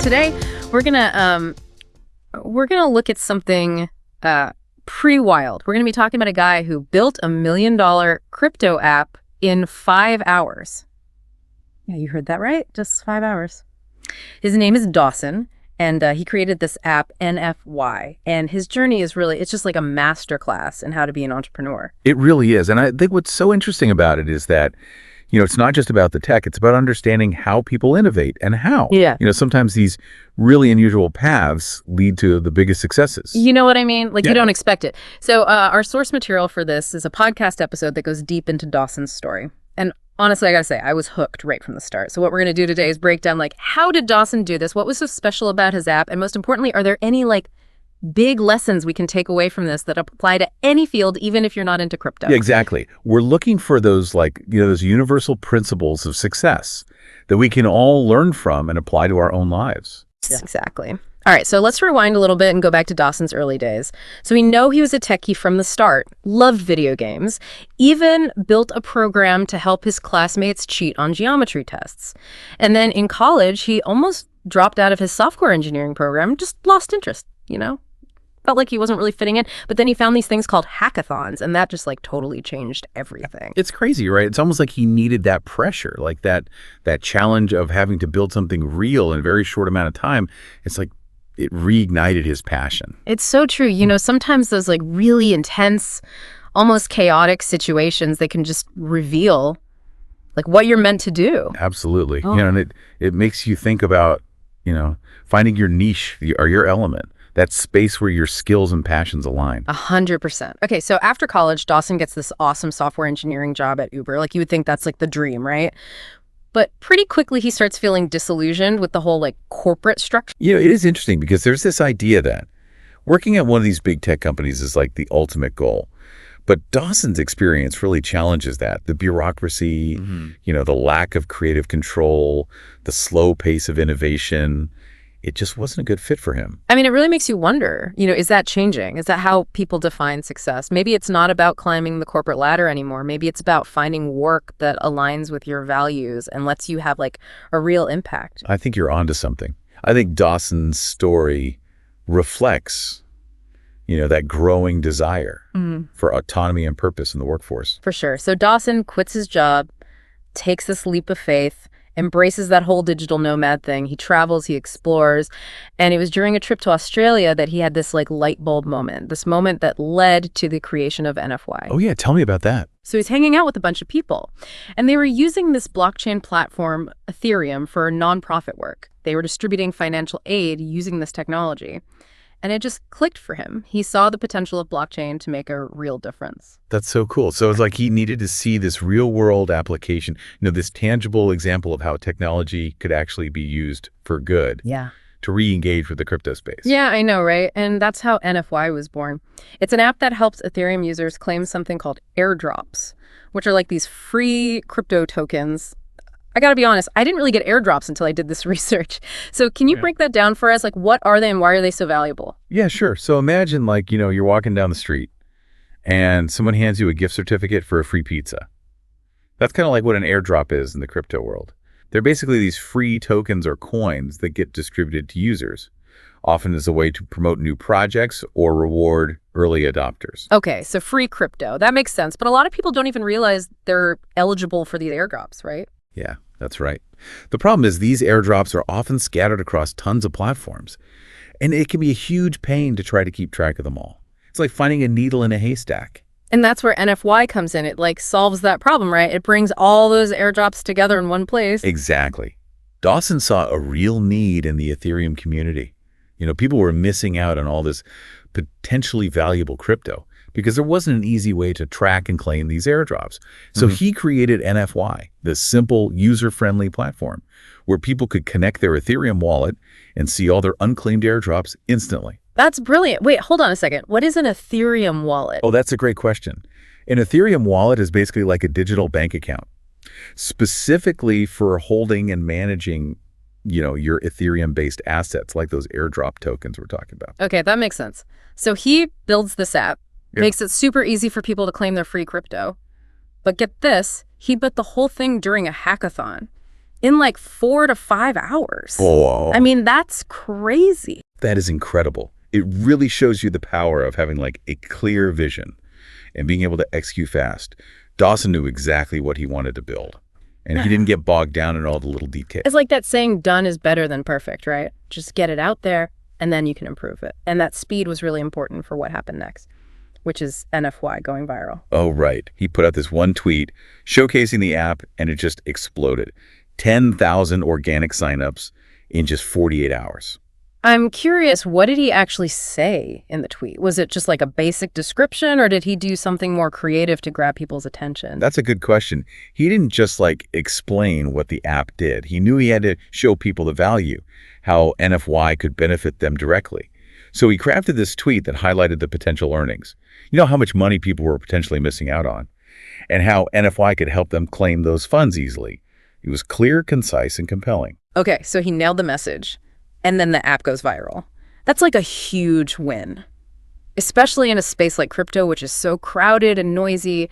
today we're gonna look at something pretty wild. We're gonna be talking about a guy who built $1 million crypto app in 5 hours. Yeah, you heard that right. Just 5 hours. His name is Dawson, and he created this app, NFY. And his journey is really, it's just like a masterclass in how to be an entrepreneur. It really is. And I think what's so interesting about it is that, it's not just about the tech. It's about understanding how people innovate and how. Yeah. Sometimes these really unusual paths lead to the biggest successes. You know what I mean? Like, Yeah. You don't expect it. So our source material for this is a podcast episode that goes deep into Dawson's story. And honestly, I gotta say, I was hooked right from the start. So what we're gonna do today is break down, how did Dawson do this? What was so special about his app? And most importantly, are there any, big lessons we can take away from this that apply to any field, even if you're not into crypto? Yeah, exactly. We're looking for those, those universal principles of success that we can all learn from and apply to our own lives. Yeah. Exactly. All right, so let's rewind a little bit and go back to Dawson's early days. So we know he was a techie from the start, loved video games, even built a program to help his classmates cheat on geometry tests. And then in college, he almost dropped out of his software engineering program, just lost interest, Felt like he wasn't really fitting in, but then he found these things called hackathons, and that just totally changed everything. It's crazy, right? It's almost like he needed that pressure, that challenge of having to build something real in a very short amount of time. It's like it reignited his passion. It's so true. Sometimes those really intense, almost chaotic situations, they can just reveal what you're meant to do. Absolutely. Oh. And it makes you think about, finding your niche or your element. That space where your skills and passions align. 100%. Okay, so after college, Dawson gets this awesome software engineering job at Uber. You would think that's the dream, right? But pretty quickly, he starts feeling disillusioned with the whole corporate structure. It is interesting because there's this idea that working at one of these big tech companies is the ultimate goal. But Dawson's experience really challenges that. The bureaucracy, the lack of creative control, the slow pace of innovation. It just wasn't a good fit for him. I mean, it really makes you wonder, is that changing? Is that how people define success? Maybe it's not about climbing the corporate ladder anymore. Maybe it's about finding work that aligns with your values and lets you have a real impact. I think you're onto something. I think Dawson's story reflects, that growing desire for autonomy and purpose in the workforce. For sure. So Dawson quits his job, takes this leap of faith, embraces that whole digital nomad thing. He travels, he explores. And it was during a trip to Australia that he had this light bulb moment, this moment that led to the creation of NFY. Oh yeah, tell me about that. So he's hanging out with a bunch of people, and they were using this blockchain platform, Ethereum, for nonprofit work. They were distributing financial aid using this technology. And it just clicked for him. He saw the potential of blockchain to make a real difference. That's so cool. So it's he needed to see this real world application, this tangible example of how technology could actually be used for good. Yeah. To re-engage with the crypto space. Yeah, I know, right? And that's how NFY was born. It's an app that helps Ethereum users claim something called airdrops, which are these free crypto tokens. I gotta be honest, I didn't really get airdrops until I did this research. So can you break that down for us? What are they and why are they so valuable? Yeah, sure. So imagine you're walking down the street and someone hands you a gift certificate for a free pizza. That's kind of what an airdrop is in the crypto world. They're basically these free tokens or coins that get distributed to users, often as a way to promote new projects or reward early adopters. Okay, so free crypto. That makes sense. But a lot of people don't even realize they're eligible for these airdrops, right? Yeah, that's right. The problem is these airdrops are often scattered across tons of platforms, and it can be a huge pain to try to keep track of them all. It's like finding a needle in a haystack. And that's where NFY comes in. It solves that problem, right? It brings all those airdrops together in one place. Exactly. Dawson saw a real need in the Ethereum community. People were missing out on all this potentially valuable crypto because there wasn't an easy way to track and claim these airdrops. So he created NFY, this simple, user-friendly platform where people could connect their Ethereum wallet and see all their unclaimed airdrops instantly. That's brilliant. Wait, hold on a second. What is an Ethereum wallet? Oh, that's a great question. An Ethereum wallet is basically like a digital bank account, specifically for holding and managing, your Ethereum-based assets, like those airdrop tokens we're talking about. Okay, that makes sense. So he builds this app, makes it super easy for people to claim their free crypto. But get this, he built the whole thing during a hackathon. in like 4 to 5 hours. Oh, I mean, that's crazy. that is incredible. It really shows you the power of having like a clear vision and being able to execute fast. Dawson knew exactly what he wanted to build, and he didn't get bogged down in all the little details. It's like that saying, done is better than perfect, right? Just get it out there, and then you can improve it. And that speed was really important for what happened next, which is NFY going viral. Oh, right. He put out this one tweet showcasing the app, and it just exploded. 10,000 organic signups in just 48 hours. I'm curious, what did he actually say in the tweet? Was it just like a basic description, or did he do something more creative to grab people's attention? That's a good question. He didn't just like explain what the app did. He knew he had to show people the value, how NFY could benefit them directly. So he crafted this tweet that highlighted the potential earnings. You know how much money people were potentially missing out on, and how NFY could help them claim those funds easily. It was clear, concise, and compelling. Okay, so he nailed the message, and then the app goes viral. That's like a huge win, especially in a space like crypto, which is so crowded and noisy.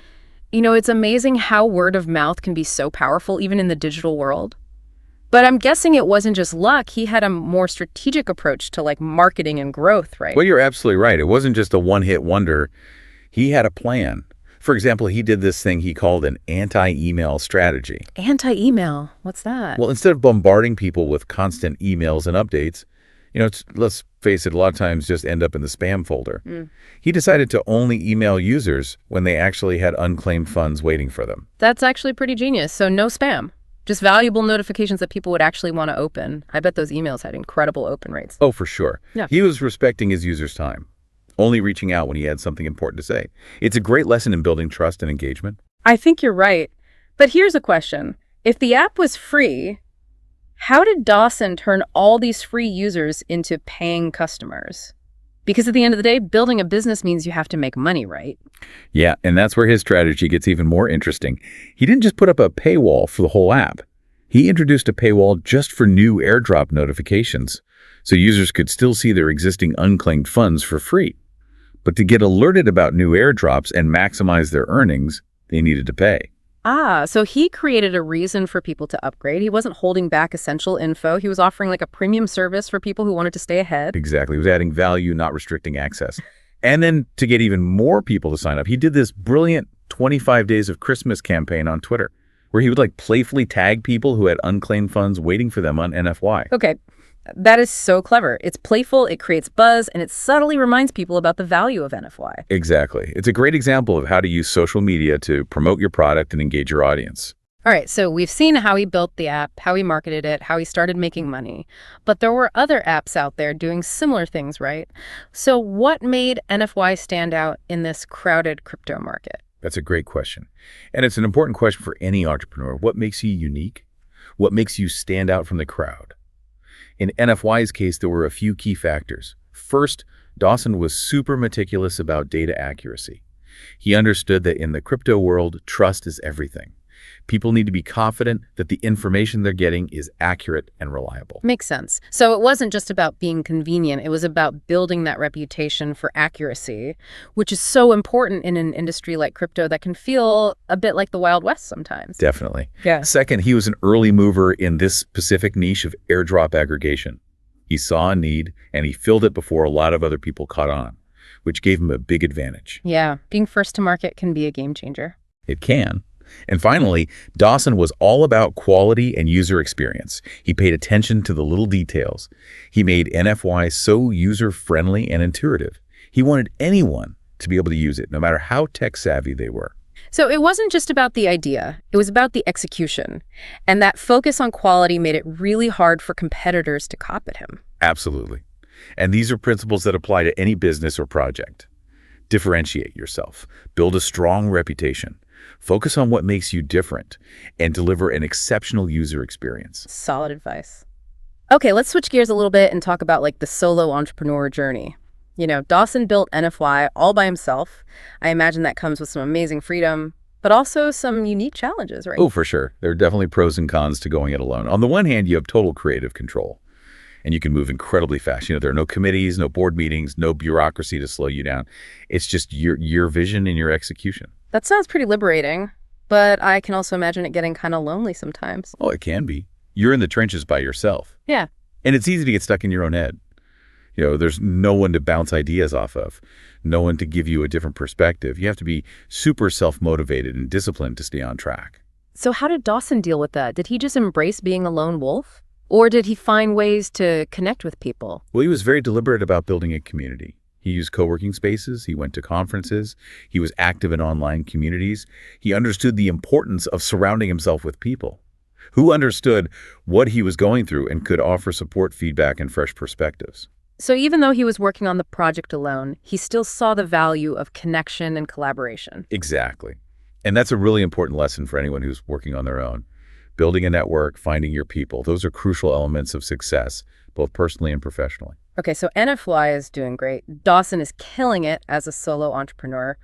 You know, it's amazing how word of mouth can be so powerful, even in the digital world. But I'm guessing it wasn't just luck. He had a more strategic approach to like marketing and growth, right? Well, you're absolutely right. It wasn't just a one-hit wonder. He had a plan. For example, he did this thing he called an anti-email strategy. Anti-email, what's that? Well, instead of bombarding people with constant emails and updates, let's face it, a lot of times just end up in the spam folder. He decided to only email users when they actually had unclaimed funds waiting for them. That's actually pretty genius. So no spam, just valuable notifications that people would actually want to open. I bet those emails had incredible open rates. Oh, for sure. Yeah. He was respecting his users' time, only reaching out when he had something important to say. It's a great lesson in building trust and engagement. I think you're right. But here's a question. If the app was free, how did Dawson turn all these free users into paying customers? Because at the end of the day, building a business means you have to make money, right? Yeah, and that's where his strategy gets even more interesting. He didn't just put up a paywall for the whole app. He introduced a paywall just for new airdrop notifications, so users could still see their existing unclaimed funds for free. But to get alerted about new airdrops and maximize their earnings, they needed to pay. Ah, so he created a reason for people to upgrade. He wasn't holding back essential info. He was offering like a premium service for people who wanted to stay ahead. Exactly. He was adding value, not restricting access. And then to get even more people to sign up, he did this brilliant 25 Days of Christmas campaign on Twitter, where he would like playfully tag people who had unclaimed funds waiting for them on NFY. Okay, that is so clever. It's playful, it creates buzz, and it subtly reminds people about the value of NFY. Exactly. It's a great example of how to use social media to promote your product and engage your audience. All right, so we've seen how he built the app, how he marketed it, how he started making money. But there were other apps out there doing similar things, right? So what made NFY stand out in this crowded crypto market? That's a great question. And it's an important question for any entrepreneur. What makes you unique? What makes you stand out from the crowd? In NFY's case, there were a few key factors. First, Dawson was super meticulous about data accuracy. He understood that in the crypto world, trust is everything. People need to be confident that the information they're getting is accurate and reliable. Makes sense. So it wasn't just about being convenient. It was about building that reputation for accuracy, which is so important in an industry like crypto that can feel a bit like the Wild West sometimes. Definitely. Yeah. Second, he was an early mover in this specific niche of airdrop aggregation. He saw a need, and he filled it before a lot of other people caught on, which gave him a big advantage. Yeah, being first to market can be a game changer. It can. And finally, Dawson was all about quality and user experience. He paid attention to the little details. He made NFY so user-friendly and intuitive. He wanted anyone to be able to use it, no matter how tech-savvy they were. So it wasn't just about the idea, it was about the execution. And that focus on quality made it really hard for competitors to copy him. Absolutely. And these are principles that apply to any business or project. Differentiate yourself. Build a strong reputation. Focus on what makes you different and deliver an exceptional user experience. Solid advice. Okay, let's switch gears a little bit and talk about like the solo entrepreneur journey. You know, Dawson built NFY all by himself. I imagine that comes with some amazing freedom, but also some unique challenges, right? Oh, for sure. There are definitely pros and cons to going it alone. On the one hand, you have total creative control, and you can move incredibly fast. There are no committees, no board meetings, no bureaucracy to slow you down. It's just your vision and your execution. That sounds pretty liberating, but I can also imagine it getting kind of lonely sometimes. Oh, it can be. You're in the trenches by yourself. Yeah. And it's easy to get stuck in your own head. There's no one to bounce ideas off of, no one to give you a different perspective. You have to be super self-motivated and disciplined to stay on track. So how did Dawson deal with that? Did he just embrace being a lone wolf? Or did he find ways to connect with people? Well, he was very deliberate about building a community. He used co-working spaces, he went to conferences, he was active in online communities. He understood the importance of surrounding himself with people who understood what he was going through and could offer support, feedback, and fresh perspectives. So even though he was working on the project alone, he still saw the value of connection and collaboration. Exactly. And that's a really important lesson for anyone who's working on their own. Building a network, finding your people, those are crucial elements of success, both personally and professionally. Okay, so NFY is doing great. Dawson is killing it as a solo entrepreneur.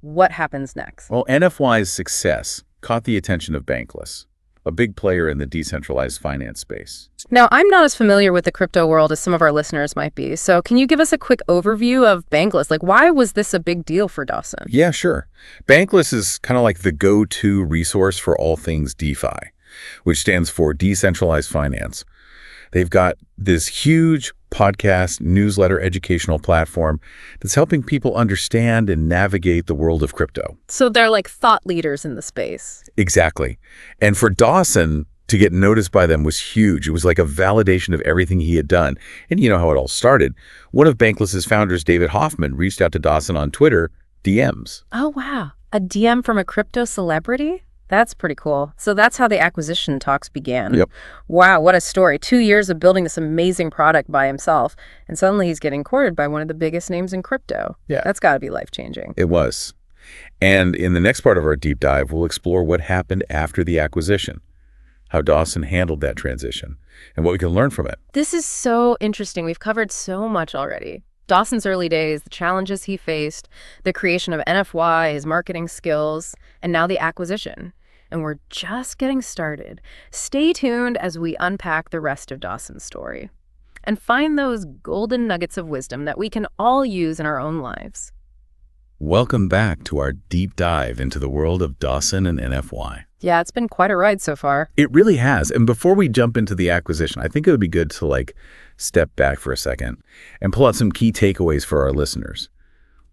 What happens next? Well, NFY's success caught the attention of Bankless, a big player in the decentralized finance space. Now, I'm not as familiar with the crypto world as some of our listeners might be, so can you give us a quick overview of Bankless? Why was this a big deal for Dawson? Yeah, sure. Bankless is kind of like the go-to resource for all things DeFi, which stands for decentralized finance. They've got this huge podcast, newsletter, educational platform that's helping people understand and navigate the world of crypto. So they're like thought leaders in the space. Exactly. And for Dawson to get noticed by them was huge. It was like a validation of everything he had done. And you know how it all started. One of Bankless's founders, David Hoffman, reached out to Dawson on Twitter, DMs. Oh, wow. A DM from a crypto celebrity? That's pretty cool. So that's how the acquisition talks began. Yep. Wow, what a story. 2 years of building this amazing product by himself, and suddenly he's getting courted by one of the biggest names in crypto. Yeah. That's got to be life-changing. It was. And in the next part of our deep dive, we'll explore what happened after the acquisition, how Dawson handled that transition, and what we can learn from it. This is so interesting. We've covered so much already. Dawson's early days, the challenges he faced, the creation of NFY, his marketing skills, and now the acquisition. And we're just getting started. Stay tuned as we unpack the rest of Dawson's story and find those golden nuggets of wisdom that we can all use in our own lives. Welcome back to our deep dive into the world of Dawson and NFY. Yeah, it's been quite a ride so far. It really has. And before we jump into the acquisition, I think it would be good to step back for a second and pull out some key takeaways for our listeners.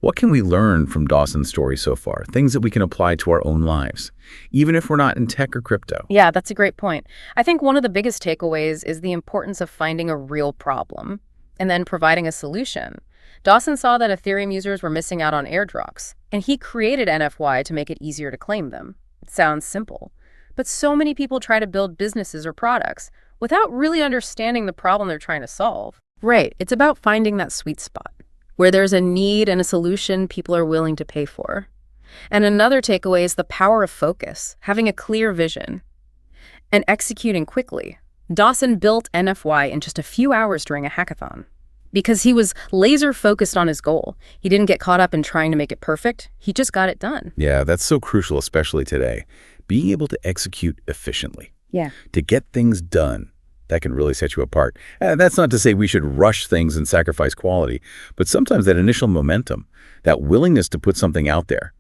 What can we learn from Dawson's story so far? Things that we can apply to our own lives, even if we're not in tech or crypto. Yeah, that's a great point. I think one of the biggest takeaways is the importance of finding a real problem and then providing a solution. Dawson saw that Ethereum users were missing out on airdrops, and he created NFY to make it easier to claim them. It sounds simple, but so many people try to build businesses or products without really understanding the problem they're trying to solve. Right, it's about finding that sweet spot, where there's a need and a solution people are willing to pay for. And another takeaway is the power of focus, having a clear vision, and executing quickly. Dawson built NFY in just a few hours during a hackathon because he was laser focused on his goal. He didn't get caught up in trying to make it perfect. He just got it done. Yeah, that's so crucial, especially today. Being able to execute efficiently. Yeah. To get things done. That can really set you apart. That's not to say we should rush things and sacrifice quality, but sometimes that initial momentum, that willingness to put something out there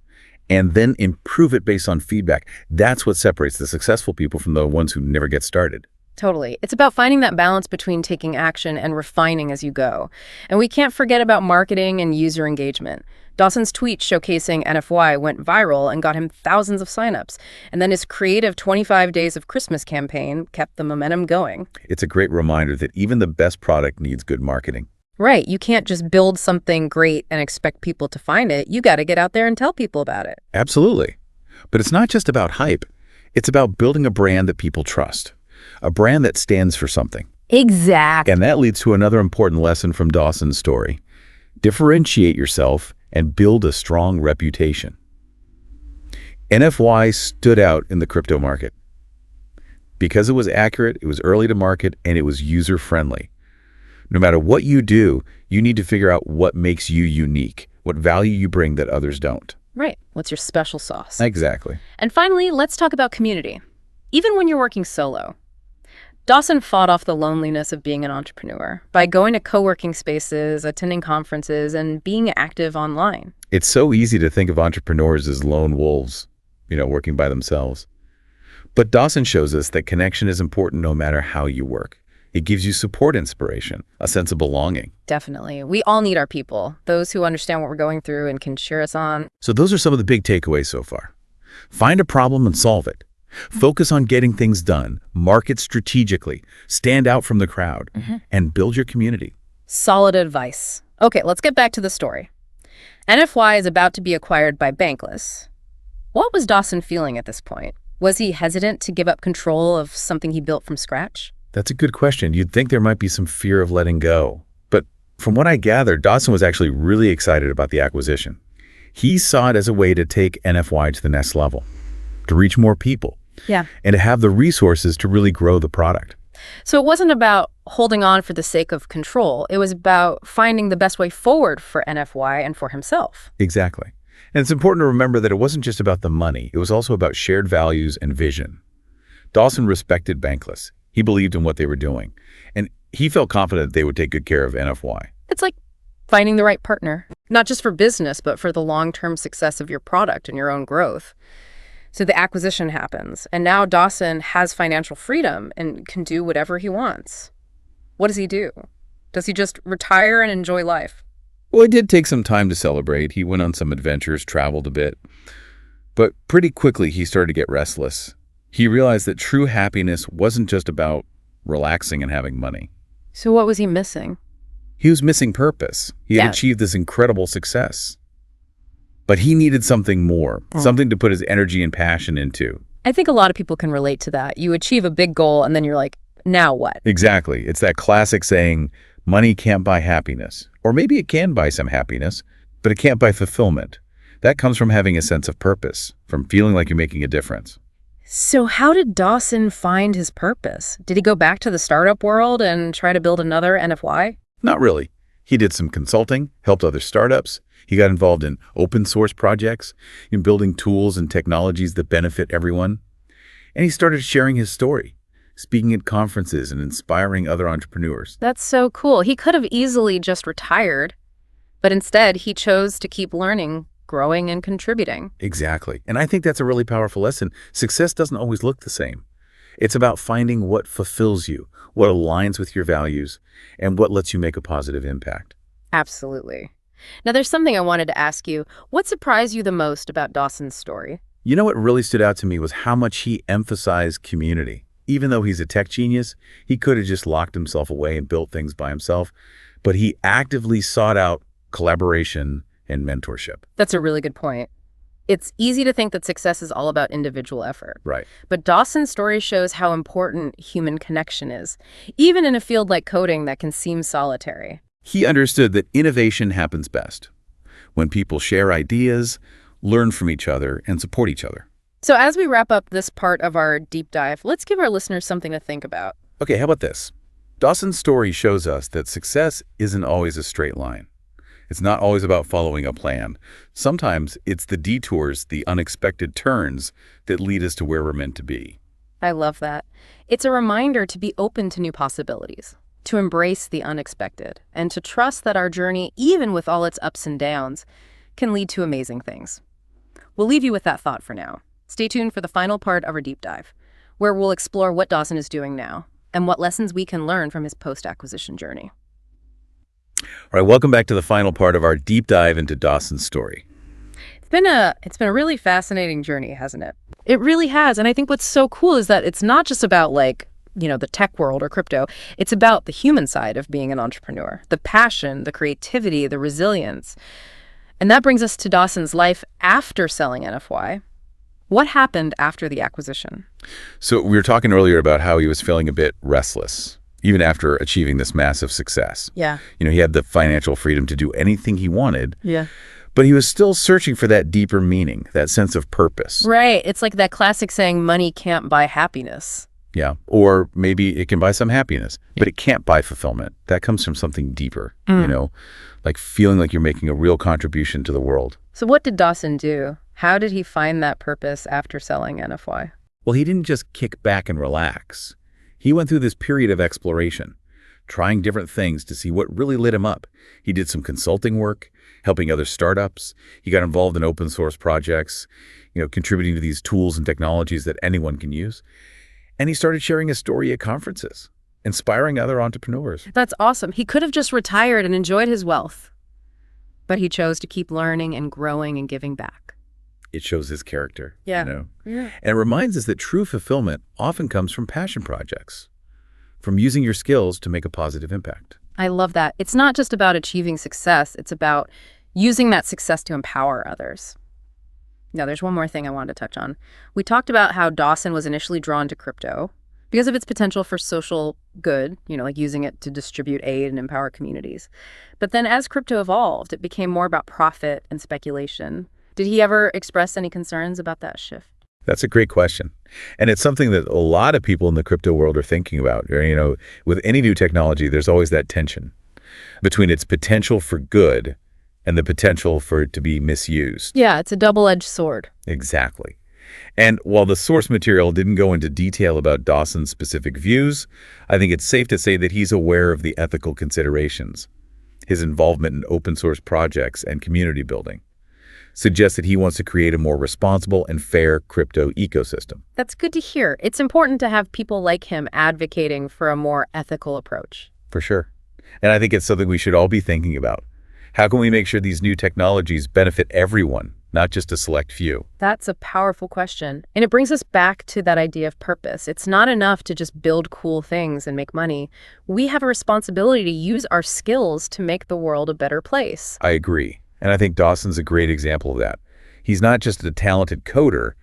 and then improve it based on feedback, that's what separates the successful people from the ones who never get started. Totally. It's about finding that balance between taking action and refining as you go. And we can't forget about marketing and user engagement. Dawson's tweet showcasing NFY went viral and got him thousands of signups. And then his creative 25 Days of Christmas campaign kept the momentum going. It's a great reminder that even the best product needs good marketing. Right. You can't just build something great and expect people to find it. You got to get out there and tell people about it. Absolutely. But it's not just about hype. It's about building a brand that people trust. A brand that stands for something. Exactly. And that leads to another important lesson from Dawson's story. Differentiate yourself and build a strong reputation. NFY stood out in the crypto market. Because it was accurate, it was early to market, and it was user-friendly. No matter what you do, you need to figure out what makes you unique, what value you bring that others don't. Right. What's your special sauce? Exactly. And finally, let's talk about community. Even when you're working solo, Dawson fought off the loneliness of being an entrepreneur by going to co-working spaces, attending conferences, and being active online. It's so easy to think of entrepreneurs as lone wolves, working by themselves. But Dawson shows us that connection is important no matter how you work. It gives you support inspiration, a sense of belonging. Definitely. We all need our people, those who understand what we're going through and can cheer us on. So those are some of the big takeaways so far. Find a problem and solve it. Focus on getting things done, market strategically, stand out from the crowd, and build your community. Solid advice. Okay, let's get back to the story. NFY is about to be acquired by Bankless. What was Dawson feeling at this point? Was he hesitant to give up control of something he built from scratch? That's a good question. You'd think there might be some fear of letting go. But from what I gathered, Dawson was actually really excited about the acquisition. He saw it as a way to take NFY to the next level, to reach more people, and to have the resources to really grow the product. So it wasn't about holding on for the sake of control. It was about finding the best way forward for NFY and for himself. Exactly. And it's important to remember that it wasn't just about the money. It was also about shared values and vision. Dawson respected Bankless. He believed in what they were doing, and he felt confident they would take good care of NFY. It's like finding the right partner, not just for business, but for the long-term success of your product and your own growth. So the acquisition happens, and now Dawson has financial freedom and can do whatever he wants. What does he do? Does he just retire and enjoy life? Well, it did take some time to celebrate. He went on some adventures, traveled a bit. But pretty quickly, he started to get restless. He realized that true happiness wasn't just about relaxing and having money. So what was he missing? He was missing purpose. He had achieved this incredible success. But he needed something more, something to put his energy and passion into. I think a lot of people can relate to that. You achieve a big goal, and then you're like, now what? Exactly. It's that classic saying, money can't buy happiness. Or maybe it can buy some happiness, but it can't buy fulfillment. That comes from having a sense of purpose, from feeling like you're making a difference. So how did Dawson find his purpose? Did he go back to the startup world and try to build another NFY? Not really. He did some consulting, helped other startups. He got involved in open source projects, in building tools and technologies that benefit everyone. And he started sharing his story, speaking at conferences and inspiring other entrepreneurs. That's so cool. He could have easily just retired, but instead he chose to keep learning, growing, and contributing. Exactly. And I think that's a really powerful lesson. Success doesn't always look the same. It's about finding what fulfills you, what aligns with your values, and what lets you make a positive impact. Absolutely. Now, there's something I wanted to ask you. What surprised you the most about Dawson's story? You know what really stood out to me was how much he emphasized community. Even though he's a tech genius, he could have just locked himself away and built things by himself, but he actively sought out collaboration and mentorship. That's a really good point. It's easy to think that success is all about individual effort. Right. But Dawson's story shows how important human connection is, even in a field like coding that can seem solitary. He understood that innovation happens best when people share ideas, learn from each other, and support each other. So as we wrap up this part of our deep dive, let's give our listeners something to think about. Okay, how about this? Dawson's story shows us that success isn't always a straight line. It's not always about following a plan. Sometimes it's the detours, the unexpected turns that lead us to where we're meant to be. I love that. It's a reminder to be open to new possibilities, to embrace the unexpected, and to trust that our journey, even with all its ups and downs, can lead to amazing things. We'll leave you with that thought for now. Stay tuned for the final part of our deep dive, where we'll explore what Dawson is doing now and what lessons we can learn from his post-acquisition journey. All right, welcome back to the final part of our deep dive into Dawson's story. It's been a really fascinating journey, hasn't it? It really has. And I think what's so cool is that it's not just about the tech world or crypto. It's about the human side of being an entrepreneur, the passion, the creativity, the resilience. And that brings us to Dawson's life after selling NFY. What happened after the acquisition? So we were talking earlier about how he was feeling a bit restless, even after achieving this massive success. Yeah. He had the financial freedom to do anything he wanted. Yeah. But he was still searching for that deeper meaning, that sense of purpose. Right. It's like that classic saying, money can't buy happiness. Yeah. Or maybe it can buy some happiness, but it can't buy fulfillment. That comes from something deeper, like feeling like you're making a real contribution to the world. So what did Dawson do? How did he find that purpose after selling NFY? Well, he didn't just kick back and relax. He went through this period of exploration, trying different things to see what really lit him up. He did some consulting work, helping other startups. He got involved in open source projects, contributing to these tools and technologies that anyone can use. And he started sharing his story at conferences, inspiring other entrepreneurs. That's awesome. He could have just retired and enjoyed his wealth, but he chose to keep learning and growing and giving back. It shows his character. Yeah. And it reminds us that true fulfillment often comes from passion projects, from using your skills to make a positive impact. I love that. It's not just about achieving success. It's about using that success to empower others. Now, there's one more thing I wanted to touch on. We talked about how Dawson was initially drawn to crypto because of its potential for social good, like using it to distribute aid and empower communities. But then as crypto evolved, it became more about profit and speculation. Did he ever express any concerns about that shift? That's a great question. And it's something that a lot of people in the crypto world are thinking about. With any new technology, there's always that tension between its potential for good and the potential for it to be misused. Yeah, it's a double-edged sword. Exactly. And while the source material didn't go into detail about Dawson's specific views, I think it's safe to say that he's aware of the ethical considerations. His involvement in open source projects and community building suggests that he wants to create a more responsible and fair crypto ecosystem. That's good to hear. It's important to have people like him advocating for a more ethical approach. For sure. And I think it's something we should all be thinking about. How can we make sure these new technologies benefit everyone, not just a select few? That's a powerful question. And it brings us back to that idea of purpose. It's not enough to just build cool things and make money. We have a responsibility to use our skills to make the world a better place. I agree. And I think Dawson's a great example of that. He's not just a talented coder.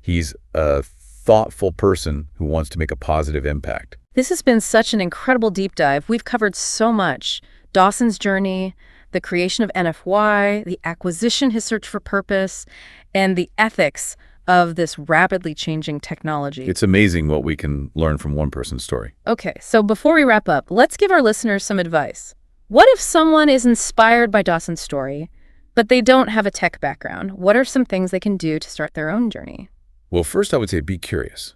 He's a thoughtful person who wants to make a positive impact. This has been such an incredible deep dive. We've covered so much. Dawson's journey, the creation of NFY, the acquisition, his search for purpose, and the ethics of this rapidly changing technology. It's amazing what we can learn from one person's story. Okay, so before we wrap up, let's give our listeners some advice. What if someone is inspired by Dawson's story, but they don't have a tech background? What are some things they can do to start their own journey? Well, first I would say be curious.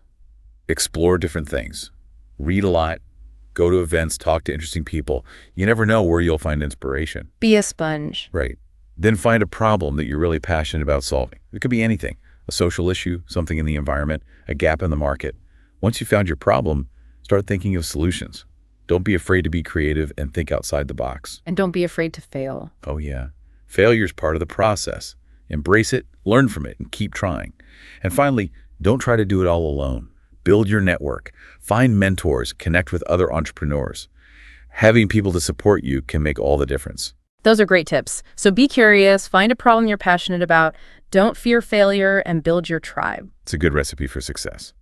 Explore different things. Read a lot. Go to events, talk to interesting people. You never know where you'll find inspiration. Be a sponge. Right. Then find a problem that you're really passionate about solving. It could be anything. A social issue, something in the environment, a gap in the market. Once you found your problem, start thinking of solutions. Don't be afraid to be creative and think outside the box. And don't be afraid to fail. Oh, yeah. Failure is part of the process. Embrace it, learn from it, and keep trying. And finally, don't try to do it all alone. Build your network. Find mentors. Connect with other entrepreneurs. Having people to support you can make all the difference. Those are great tips. So be curious, find a problem you're passionate about, don't fear failure, and build your tribe. It's a good recipe for success.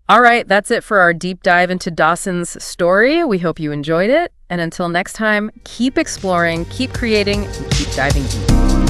All right, that's it for our deep dive into Dawson's story. We hope you enjoyed it. And until next time, keep exploring, keep creating, and keep diving deep.